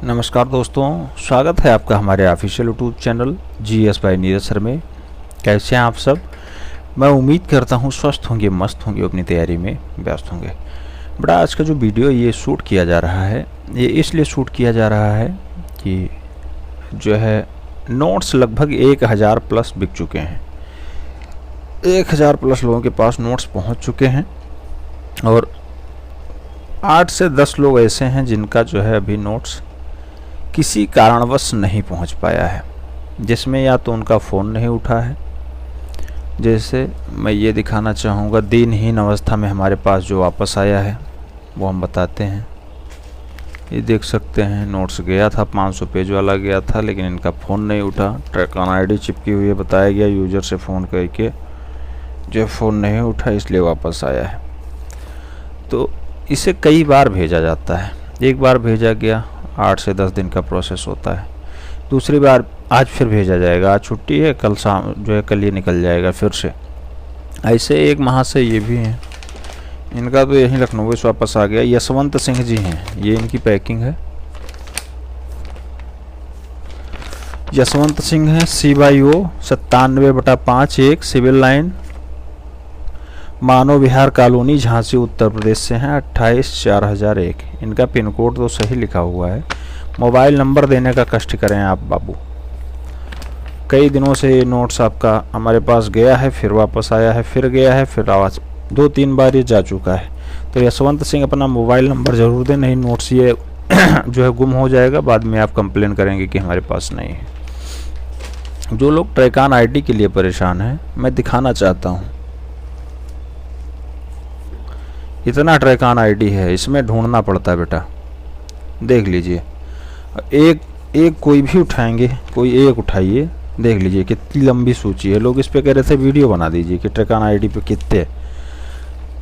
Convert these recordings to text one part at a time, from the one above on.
नमस्कार दोस्तों, स्वागत है आपका हमारे official YouTube channel GS bye Neeraj sir में। कैसे हैं आप सब? मैं उम्मीद करता हूं स्वस्थ होंगे, मस्त होंगे, अपनी तैयारी में व्यस्त होंगे। बड़ा आज का जो वीडियो ये शूट किया जा रहा है, ये इसलिए शूट किया जा रहा है कि जो है नोट्स लगभग 1000 प्लस बिक चुके हैं। 1000 प्लस लोगों के पास नोट्स पहुँच चुके हैं और 8 से 10 लोग ऐसे हैं जिनका जो है अभी नोट्स किसी कारणवश नहीं पहुंच पाया है, जिसमें या तो उनका फ़ोन नहीं उठा है। जैसे मैं ये दिखाना चाहूँगा, दिनहीन अवस्था में हमारे पास जो वापस आया है वो हम बताते हैं। ये देख सकते हैं, नोट्स गया था, 500 पेज वाला गया था, लेकिन इनका फ़ोन नहीं उठा। ट्रैक ऑन आईडी चिपकी हुई है, बताया गया यूज़र से फ़ोन करके, जो फ़ोन नहीं उठा इसलिए वापस आया है। तो इसे कई बार भेजा जाता है। एक बार भेजा गया, 8 से 10 दिन का प्रोसेस होता है। दूसरी बार आज फिर भेजा जाएगा, आज छुट्टी है, कल शाम जो है कल ये निकल जाएगा फिर से। ऐसे एक माह से ये भी हैं। इनका तो यहीं लखनऊ से वापस आ गया। यशवंत सिंह जी हैं, ये इनकी पैकिंग है। यशवंत सिंह है, CYO 97/5 सिविल लाइन, मानव विहार कॉलोनी, झांसी उत्तर प्रदेश से हैं। 28/4001 इनका पिन कोड तो सही लिखा हुआ है। मोबाइल नंबर देने का कष्ट करें आप बाबू। कई दिनों से ये नोट्स आपका हमारे पास गया है, फिर वापस आया है, फिर गया है, फिर आवाज़ 2-3 बार ये जा चुका है। तो यशवंत सिंह अपना मोबाइल नंबर ज़रूर दें, नहीं नोट्स ये जो है गुम हो जाएगा। बाद में आप कंप्लेन करेंगे कि हमारे पास नहीं है। जो लोग ट्रैक-ऑन आईडी के लिए परेशान हैं, मैं दिखाना चाहता हूँ। इतना ट्रैक-ऑन आईडी है, इसमें ढूंढना पड़ता है बेटा। देख लीजिए, एक कोई भी उठाएंगे, कोई एक उठाइए, देख लीजिए कितनी लंबी सूची है। लोग इस पे कह रहे थे वीडियो बना दीजिए कि ट्रैक-ऑन आईडी पे कितने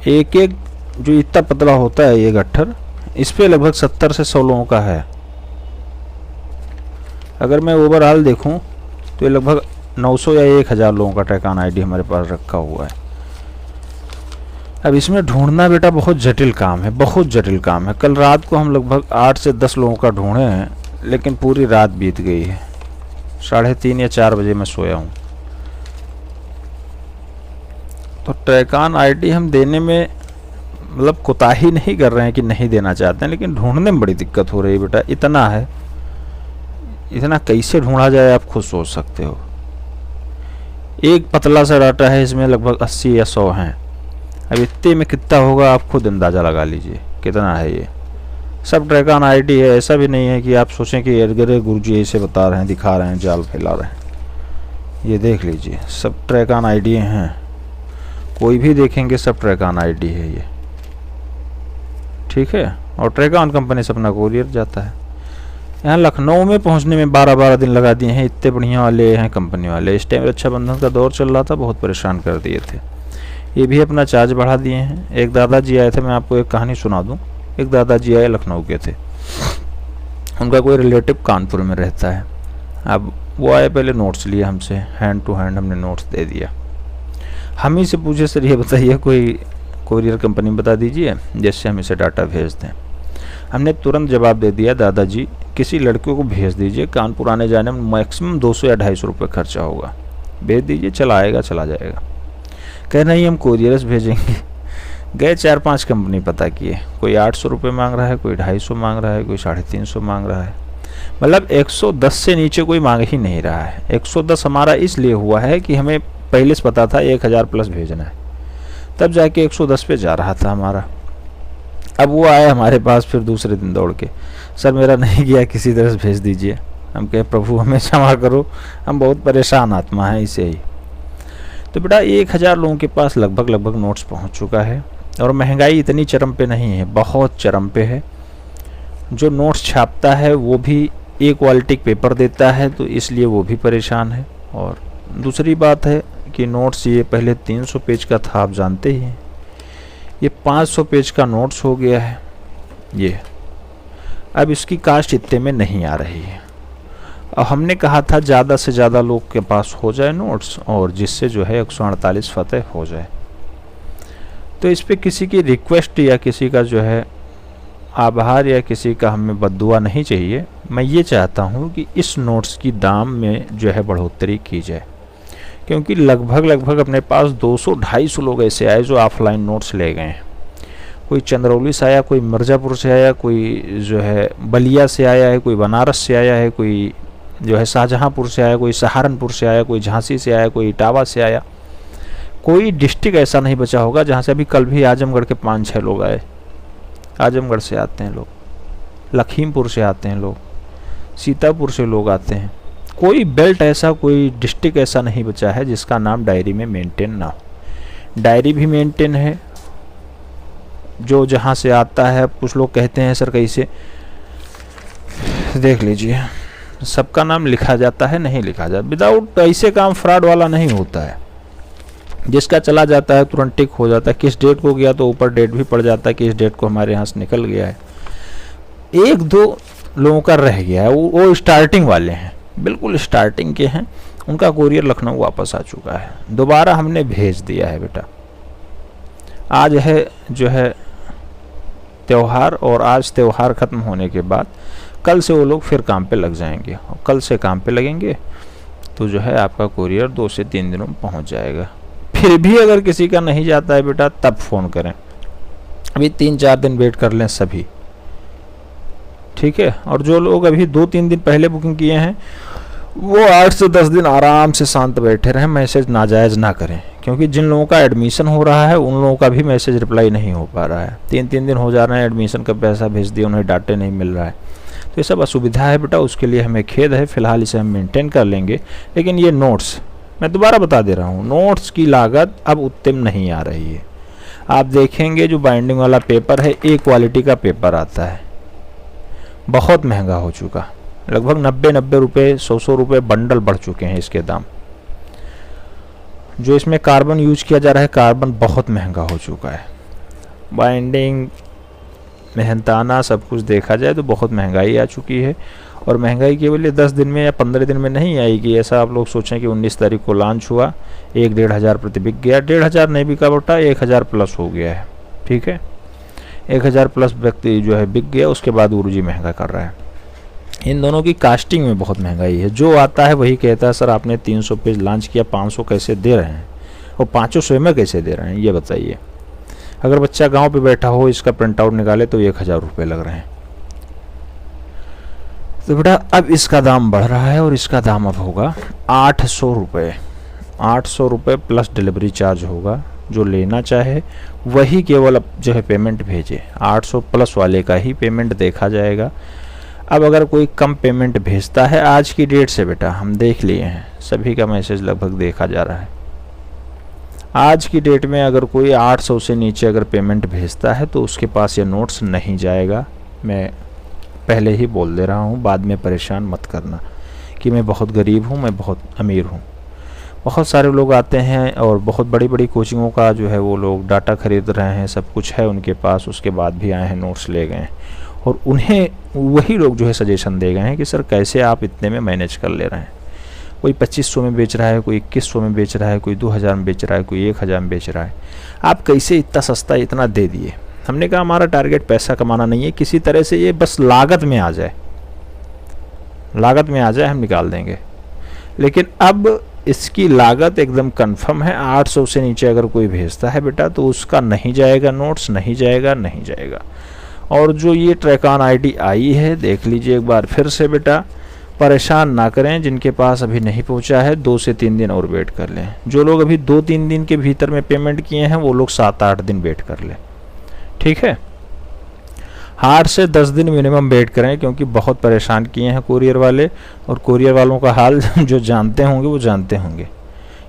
एक जो इतना पतला होता है ये गट्ठर, इस पे लगभग 70 से 100 लोगों का है। अगर मैं ओवरऑल देखूं तो ये लगभग 900 या 1000 लोगों का ट्रैक-ऑन आईडी हमारे पास रखा हुआ है। अब इसमें ढूंढना बेटा बहुत जटिल काम है, बहुत जटिल काम है। कल रात को हम लगभग 8 से 10 लोगों का ढूंढे हैं, लेकिन पूरी रात बीत गई है। 3:30 या 4 बजे मैं सोया हूँ। तो ट्रैक-ऑन आईडी हम देने में मतलब कोताही नहीं कर रहे हैं कि नहीं देना चाहते हैं, लेकिन ढूंढने में बड़ी दिक्कत हो रही है बेटा। इतना है, इतना कैसे ढूंढा जाए आप खुद सोच सकते हो। एक पतला सा डाटा है, इसमें लगभग 80 या 100 हैं। अब इतने में कितना होगा आप खुद अंदाज़ा लगा लीजिए कितना है। ये सब ट्रैक-ऑन आईडी है। ऐसा भी नहीं है कि आप सोचें कि अरे गुरुजी ऐसे बता रहे हैं, दिखा रहे हैं, जाल फैला रहे हैं। ये देख लीजिए, सब ट्रैक-ऑन आईडी हैं। कोई भी देखेंगे सब ट्रैक-ऑन आईडी है ये, ठीक है। और ट्रैक-ऑन कंपनी से अपना कोरियर जाता है। यहाँ लखनऊ में पहुँचने में 12-12 दिन लगा दिए हैं। इतने बढ़िया वाले हैं कंपनी वाले। इस टाइम रक्षाबंधन का दौर चल रहा था, बहुत परेशान कर दिए थे। ये भी अपना चार्ज बढ़ा दिए हैं। एक दादाजी आए थे, मैं आपको एक कहानी सुना दूं। एक दादाजी आए, लखनऊ के थे। उनका कोई रिलेटिव कानपुर में रहता है। अब वो आए, पहले नोट्स लिए हमसे, हैंड टू हैंड हमने नोट्स दे दिया। हम ही से पूछे, सर ये बताइए कोई कोरियर कंपनी बता दीजिए जिससे हम इसे डाटा भेज दें। हमने तुरंत जवाब दे दिया, दादाजी किसी लड़के को भेज दीजिए, कानपुर आने जाने में मैक्सिमम 200 या 250 रुपये खर्चा होगा, भेज दीजिए, चला आएगा, चला जाएगा। कह नहीं हम कोरियर्स भेजेंगे। गए 4-5 कंपनी पता किए, कोई 800 रुपये मांग रहा है, कोई 250 मांग रहा है, कोई 350 मांग रहा है। मतलब 110 से नीचे कोई मांग ही नहीं रहा है। 110 हमारा इसलिए हुआ है कि हमें पहले से पता था 1000 प्लस भेजना है, तब जाके 110 पे जा रहा था हमारा। अब वो आए हमारे पास फिर दूसरे दिन दौड़ के, सर मेरा नहीं गया, किसी तरह से भेज दीजिए। हम कहे प्रभु हमें क्षमा करो, हम बहुत परेशान आत्मा हैं इसे ही। तो बेटा 1000 लोगों के पास लगभग नोट्स पहुंच चुका है। और महंगाई इतनी चरम पे नहीं है, बहुत चरम पे है। जो नोट्स छापता है वो भी ए क्वालिटी पेपर देता है, तो इसलिए वो भी परेशान है। और दूसरी बात है कि नोट्स ये पहले 300 पेज का था, आप जानते ही हैं। ये 500 पेज का नोट्स हो गया है ये। अब इसकी कास्ट इतने में नहीं आ रही है। और हमने कहा था ज़्यादा से ज़्यादा लोग के पास हो जाए नोट्स, और जिससे जो है 148 फतेह हो जाए। तो इस पे किसी की रिक्वेस्ट या किसी का जो है आभार या किसी का हमें बद्दुआ नहीं चाहिए। मैं ये चाहता हूँ कि इस नोट्स की दाम में जो है बढ़ोतरी की जाए, क्योंकि लगभग अपने पास 200-250 लोग ऐसे आए जो ऑफलाइन नोट्स ले गए हैं। कोई चंद्रौली से आया, कोई मिर्ज़ापुर से आया, कोई जो है बलिया से आया है, कोई बनारस से आया है, कोई जो है शाहजहाँपुर से आया, कोई सहारनपुर से आया, कोई झांसी से आया, कोई इटावा से आया। कोई डिस्ट्रिक्ट ऐसा नहीं बचा होगा जहाँ से अभी कल भी आजमगढ़ के 5-6 लोग आए। आजमगढ़ से आते हैं लोग, लखीमपुर से आते हैं लोग, सीतापुर से लोग आते हैं। कोई बेल्ट ऐसा, कोई डिस्ट्रिक्ट ऐसा नहीं बचा है जिसका नाम डायरी में मेंटेन ना हो। डायरी भी मेंटेन है, जो जहाँ से आता है। कुछ लोग कहते हैं सर कैसे, देख लीजिए सबका नाम लिखा जाता है, नहीं लिखा जाता। विदाउट ऐसे काम फ्रॉड वाला नहीं होता है। जिसका चला जाता है तुरंत टिक हो जाता है, किस डेट को गया तो ऊपर डेट भी पड़ जाता है कि इस डेट को हमारे यहाँ से निकल गया है। 1-2 लोगों का रह गया है, वो स्टार्टिंग वाले हैं, बिल्कुल स्टार्टिंग के हैं। उनका कोरियर लखनऊ वापस आ चुका है, दोबारा हमने भेज दिया है बेटा। आज है जो है त्यौहार, और आज त्यौहार ख़त्म होने के बाद कल से वो लोग फिर काम पे लग जाएंगे, और कल से काम पे लगेंगे तो जो है आपका कोरियर 2 से 3 दिनों में पहुंच जाएगा। फिर भी अगर किसी का नहीं जाता है बेटा तब फ़ोन करें, अभी 3-4 दिन वेट कर लें सभी, ठीक है। और जो लोग अभी 2-3 दिन पहले बुकिंग किए हैं वो 8 से 10 दिन आराम से शांत बैठे रहें, मैसेज नाजायज़ ना करें, क्योंकि जिन लोगों का एडमिशन हो रहा है उन लोगों का भी मैसेज रिप्लाई नहीं हो पा रहा है। 3-3 दिन हो जा रहे हैं, एडमिशन का पैसा भेज दिया, उन्हें डाटे नहीं मिल रहा है। तो ये सब असुविधा है बेटा, उसके लिए हमें खेद है। फ़िलहाल इसे हम मेंटेन कर लेंगे, लेकिन ये नोट्स मैं दोबारा बता दे रहा हूँ, नोट्स की लागत अब उत्तम नहीं आ रही है। आप देखेंगे जो बाइंडिंग वाला पेपर है, ए क्वालिटी का पेपर आता है, बहुत महंगा हो चुका, लगभग 90 रुपये 100 रुपये बंडल बढ़ चुके हैं इसके दाम। जो इसमें कार्बन यूज किया जा रहा है, कार्बन बहुत महंगा हो चुका है। बाइंडिंग, मेहनताना सब कुछ देखा जाए तो बहुत महंगाई आ चुकी है। और महंगाई केवल 10 दिन में या 15 दिन में नहीं आएगी, ऐसा आप लोग सोचें कि 19 तारीख को लॉन्च हुआ, 1-1.5 हज़ार प्रति बिक गया। 1.5 हज़ार नहीं बिका बेटा, 1,000 प्लस हो गया है, ठीक है। 1,000 प्लस व्यक्ति जो है बिक गया, उसके बाद गुरुजी महंगा कर रहा है। इन दोनों की कास्टिंग में बहुत महंगाई है। जो आता है वही कहता है सर आपने 300 पेज लॉन्च किया, 500 कैसे दे रहे हैं, और 500 में कैसे दे रहे हैं, ये बताइए। अगर बच्चा गांव पे बैठा हो, इसका प्रिंट आउट निकाले तो 1,000 रुपये लग रहे हैं। तो बेटा अब इसका दाम बढ़ रहा है, और इसका दाम अब होगा 800 रुपये। 800 रुपये प्लस डिलीवरी चार्ज होगा। जो लेना चाहे वही केवल अब जो है पेमेंट भेजे, 800 प्लस वाले का ही पेमेंट देखा जाएगा। अब अगर कोई कम पेमेंट भेजता है, आज की डेट से बेटा हम देख लिए हैं, सभी का मैसेज लगभग देखा जा रहा है। आज की डेट में अगर कोई 800 से नीचे अगर पेमेंट भेजता है तो उसके पास ये नोट्स नहीं जाएगा। मैं पहले ही बोल दे रहा हूँ, बाद में परेशान मत करना कि मैं बहुत गरीब हूँ, मैं बहुत अमीर हूँ। बहुत सारे लोग आते हैं और बहुत बड़ी बड़ी कोचिंगों का जो है वो लोग डाटा खरीद रहे हैं, सब कुछ है उनके पास, उसके बाद भी आए हैं, नोट्स ले गए हैं, और उन्हें वही लोग जो है सजेशन दे गए हैं कि सर कैसे आप इतने में मैनेज कर ले रहे हैं। कोई 2500 में बेच रहा है, कोई 2100 में बेच रहा है, कोई 2000 में बेच रहा है, कोई 1000 में बेच रहा है, आप कैसे इतना सस्ता इतना दे दिए। हमने कहा हमारा टारगेट पैसा कमाना नहीं है, किसी तरह से ये बस लागत में आ जाए, लागत में आ जाए हम निकाल देंगे। लेकिन अब इसकी लागत एकदम कंफर्म है। 800 से नीचे अगर कोई भेजता है बेटा तो उसका नहीं जाएगा, नोट्स नहीं जाएगा, नहीं जाएगा। और जो ये ट्रैकऑन आईडी आई है, देख लीजिए एक बार फिर से बेटा, परेशान ना करें। जिनके पास अभी नहीं पहुंचा है 2 से 3 दिन और वेट कर लें। जो लोग अभी 2-3 दिन के भीतर में पेमेंट किए हैं वो लोग 7-8 दिन वेट कर लें, ठीक है। 8 से 10 दिन मिनिमम वेट करें, क्योंकि बहुत परेशान किए हैं कुरियर वाले, और कुरियर वालों का हाल जो जानते होंगे वो जानते होंगे।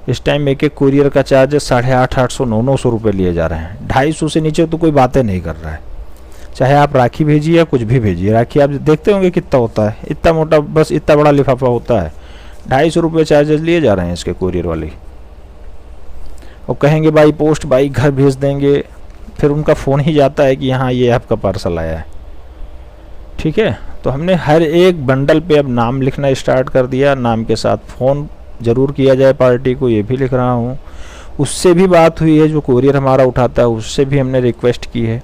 इस टाइम एक एक कुरियर का चार्ज 850, 900 रुपये लिए जा रहे हैं। 250 से नीचे तो कोई बातें नहीं कर रहा है। चाहे आप राखी भेजिए या कुछ भी भेजिए, राखी आप देखते होंगे कितना होता है, इतना मोटा, बस इतना बड़ा लिफाफा होता है। 250 रुपये चार्जेस लिए जा रहे हैं इसके कुरियर वाले। और कहेंगे बाई पोस्ट, बाई घर भेज देंगे, फिर उनका फ़ोन ही जाता है कि हाँ ये आपका पार्सल आया है, ठीक है। तो हमने हर एक बंडल पे अब नाम लिखना स्टार्ट कर दिया, नाम के साथ फ़ोन ज़रूर किया जाए पार्टी को, ये भी लिख रहा हूँ। उससे भी बात हुई है, जो कुरियर हमारा उठाता है उससे भी हमने रिक्वेस्ट की है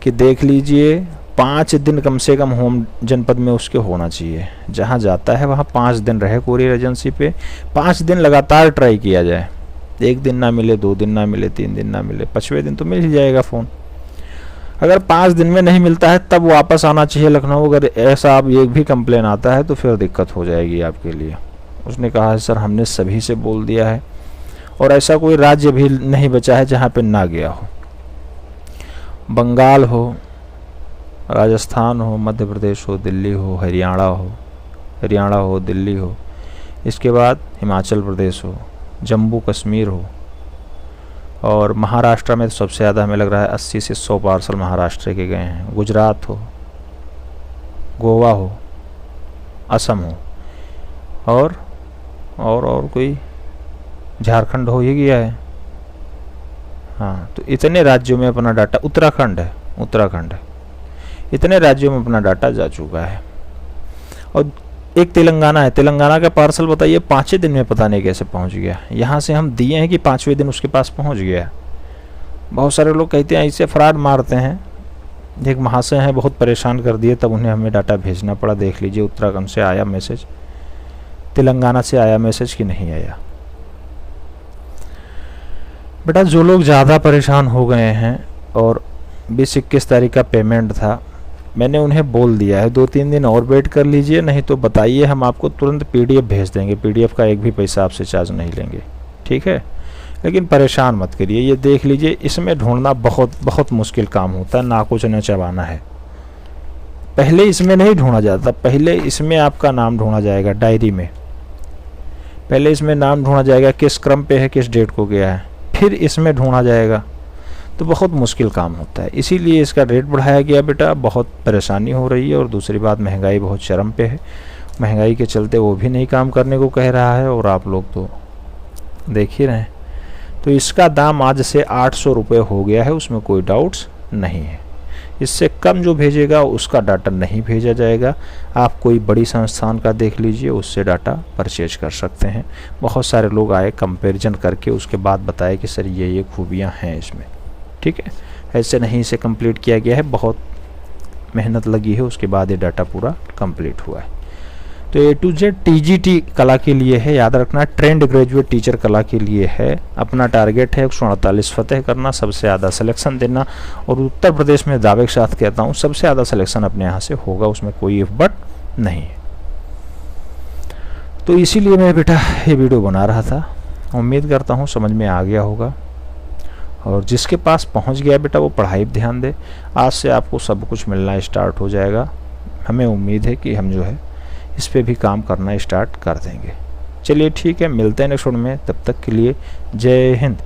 कि देख लीजिए 5 दिन कम से कम होम जनपद में उसके होना चाहिए। जहाँ जाता है वहाँ 5 दिन रहे कुरियर एजेंसी पे, 5 दिन लगातार ट्राई किया जाए। 1 दिन ना मिले, 2 दिन ना मिले, 3 दिन ना मिले, 5वें दिन तो मिल ही जाएगा फ़ोन। अगर 5 दिन में नहीं मिलता है तब वापस आना चाहिए लखनऊ। अगर ऐसा अब एक भी कंप्लेन आता है तो फिर दिक्कत हो जाएगी आपके लिए। उसने कहा है सर हमने सभी से बोल दिया है और ऐसा कोई राज्य भी नहीं बचा है जहाँ पे ना गया हो। बंगाल हो, राजस्थान हो, मध्य प्रदेश हो, दिल्ली हो, हरियाणा हो, दिल्ली हो, इसके बाद हिमाचल प्रदेश हो, जम्मू कश्मीर हो, और महाराष्ट्र में तो सबसे ज़्यादा हमें लग रहा है 80 से 100 पार्सल महाराष्ट्र के गए हैं। गुजरात हो, गोवा हो, असम हो, और कोई झारखंड हो, ये गया है। हाँ, तो इतने राज्यों में अपना डाटा, उत्तराखंड है, इतने राज्यों में अपना डाटा जा चुका है। और एक तेलंगाना है, तेलंगाना का पार्सल बताइए 5 दिन में पता नहीं कैसे पहुंच गया। यहाँ से हम दिए हैं कि 5वें दिन उसके पास पहुंच गया। बहुत सारे लोग कहते हैं ऐसे फ्रॉड मारते हैं। एक महाशय हैं, बहुत परेशान कर दिए, तब उन्हें हमें डाटा भेजना पड़ा। देख लीजिए उत्तराखंड से आया मैसेज, तेलंगाना से आया मैसेज कि नहीं आया। बेटा जो लोग ज़्यादा परेशान हो गए हैं और 20-21 तारीख का पेमेंट था, मैंने उन्हें बोल दिया है 2-3 दिन और वेट कर लीजिए, नहीं तो बताइए, हम आपको तुरंत PDF भेज देंगे। PDF का एक भी पैसा आपसे चार्ज नहीं लेंगे, ठीक है। लेकिन परेशान मत करिए। ये देख लीजिए, इसमें ढूंढना बहुत मुश्किल काम होता है, नाकुच न चबाना है। पहले इसमें नहीं ढूंढा जाता, पहले इसमें आपका नाम ढूंढा जाएगा डायरी में। पहले इसमें नाम ढूंढा जाएगा किस क्रम पे है, किस डेट को गया है, फिर इसमें ढूंढा जाएगा। तो बहुत मुश्किल काम होता है, इसीलिए इसका रेट बढ़ाया गया बेटा। बहुत परेशानी हो रही है, और दूसरी बात महंगाई बहुत चरम पे है। महंगाई के चलते वो भी नहीं काम करने को कह रहा है, और आप लोग तो देख ही रहे हैं। तो इसका दाम आज से 800 रुपये हो गया है, उसमें कोई डाउट्स नहीं है। इससे कम जो भेजेगा उसका डाटा नहीं भेजा जाएगा। आप कोई बड़ी संस्थान का देख लीजिए, उससे डाटा परचेज कर सकते हैं। बहुत सारे लोग आए, कंपैरिजन करके उसके बाद बताए कि सर ये खूबियाँ हैं इसमें, ठीक है। ऐसे नहीं इसे कंप्लीट किया गया है, बहुत मेहनत लगी है, उसके बाद ये डाटा पूरा कंप्लीट हुआ है। तो A to Z TGT कला के लिए है, याद रखना। ट्रेंड ग्रेजुएट टीचर कला के लिए है। अपना टारगेट है 148 फतेह करना, सबसे ज़्यादा सिलेक्शन देना। और उत्तर प्रदेश में दावे के साथ कहता हूँ सबसे ज़्यादा सिलेक्शन अपने यहाँ से होगा, उसमें कोई इफ बट नहीं है। तो इसीलिए मैं बेटा ये वीडियो बना रहा था। उम्मीद करता हूँ समझ में आ गया होगा। और जिसके पास पहुँच गया बेटा वो पढ़ाई पर ध्यान दे। आज से आपको सब कुछ मिलना स्टार्ट हो जाएगा। हमें उम्मीद है कि हम जो है इस पे भी काम करना स्टार्ट कर देंगे। चलिए ठीक है, मिलते हैं नेक्स्ट वीडियो में। तब तक के लिए जय हिंद।